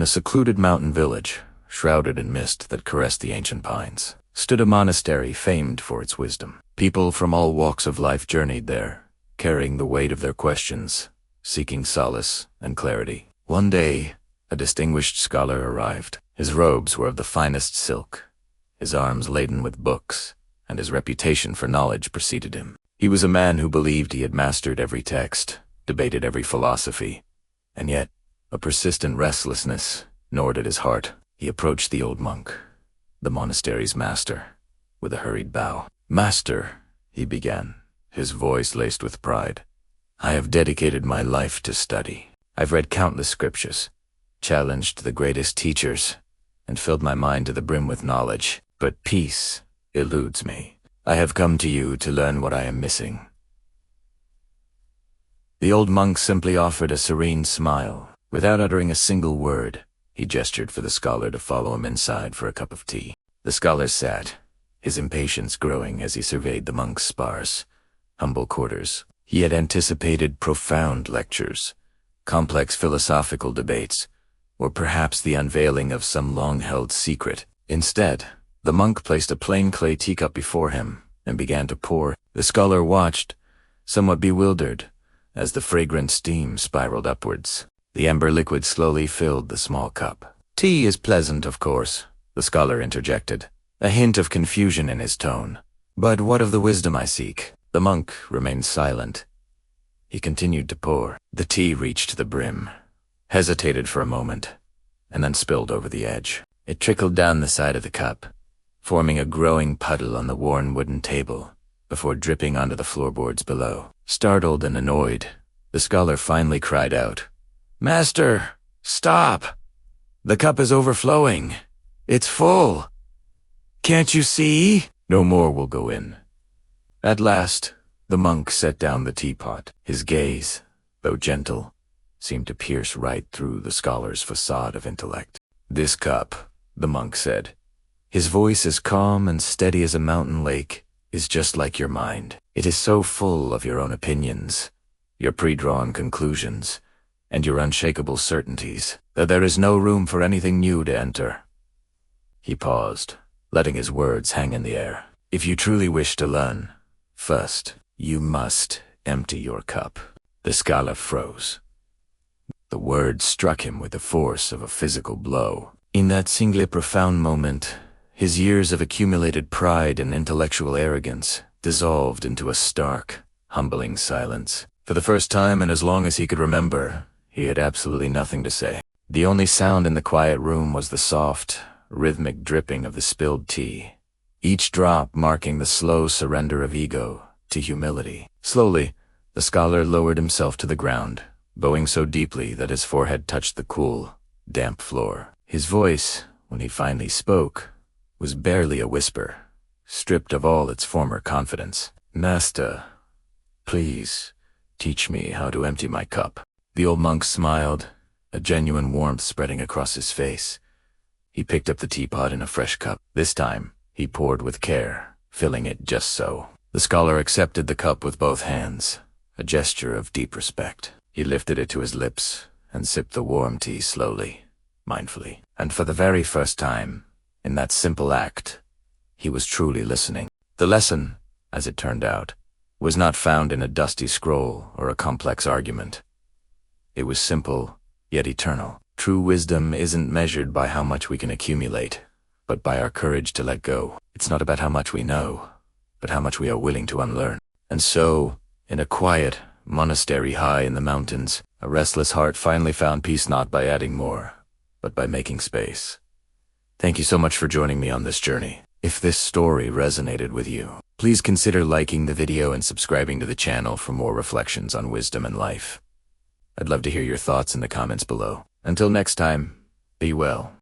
In a secluded mountain village, shrouded in mist that caressed the ancient pines, stood a monastery famed for its wisdom. People from all walks of life journeyed there, carrying the weight of their questions, seeking solace and clarity. One day, a distinguished scholar arrived. His robes were of the finest silk, his arms laden with books, and his reputation for knowledge preceded him. He was a man who believed he had mastered every text, debated every philosophy, and yet a persistent restlessness gnawed at his heart. He approached the old monk, the monastery's master, with a hurried bow. "Master," he began, his voice laced with pride, "I have dedicated my life to study. I've read countless scriptures, challenged the greatest teachers, and filled my mind to the brim with knowledge. But peace eludes me. I have come to you to learn what I am missing." The old monk simply offered a serene smile. Without uttering a single word, he gestured for the scholar to follow him inside for a cup of tea. The scholar sat, his impatience growing as he surveyed the monk's sparse, humble quarters. He had anticipated profound lectures, complex philosophical debates, or perhaps the unveiling of some long-held secret. Instead, the monk placed a plain clay teacup before him and began to pour. The scholar watched, somewhat bewildered, as the fragrant steam spiraled upwards. The amber liquid slowly filled the small cup. "Tea is pleasant, of course," the scholar interjected, a hint of confusion in his tone. "But what of the wisdom I seek?" The monk remained silent. He continued to pour. The tea reached the brim, hesitated for a moment, and then spilled over the edge. It trickled down the side of the cup, forming a growing puddle on the worn wooden table, before dripping onto the floorboards below. Startled and annoyed, the scholar finally cried out, "Master, stop! The cup is overflowing. It's full. Can't you see? No more will go in." At last, the monk set down the teapot. His gaze, though gentle, seemed to pierce right through the scholar's facade of intellect. "This cup," the monk said, his voice as calm and steady as a mountain lake, "is just like your mind. It is so full of your own opinions, your pre-drawn conclusions, and your unshakable certainties, that there is no room for anything new to enter." He paused, letting his words hang in the air. "If you truly wish to learn, first, you must empty your cup." The scholar froze. The words struck him with the force of a physical blow. In that singularly profound moment, his years of accumulated pride and intellectual arrogance dissolved into a stark, humbling silence. For the first time in as long as he could remember, he had absolutely nothing to say. The only sound in the quiet room was the soft, rhythmic dripping of the spilled tea, each drop marking the slow surrender of ego to humility. Slowly, the scholar lowered himself to the ground, bowing so deeply that his forehead touched the cool, damp floor. His voice, when he finally spoke, was barely a whisper, stripped of all its former confidence. "Master, please teach me how to empty my cup." The old monk smiled, a genuine warmth spreading across his face. He picked up the teapot in a fresh cup. This time, he poured with care, filling it just so. The scholar accepted the cup with both hands, a gesture of deep respect. He lifted it to his lips and sipped the warm tea slowly, mindfully. And for the very first time, in that simple act, he was truly listening. The lesson, as it turned out, was not found in a dusty scroll or a complex argument. It was simple, yet eternal. True wisdom isn't measured by how much we can accumulate, but by our courage to let go. It's not about how much we know, but how much we are willing to unlearn. And so, in a quiet monastery high in the mountains, a restless heart finally found peace not by adding more, but by making space. Thank you so much for joining me on this journey. If this story resonated with you, please consider liking the video and subscribing to the channel for more reflections on wisdom and life. I'd love to hear your thoughts in the comments below. Until next time, be well.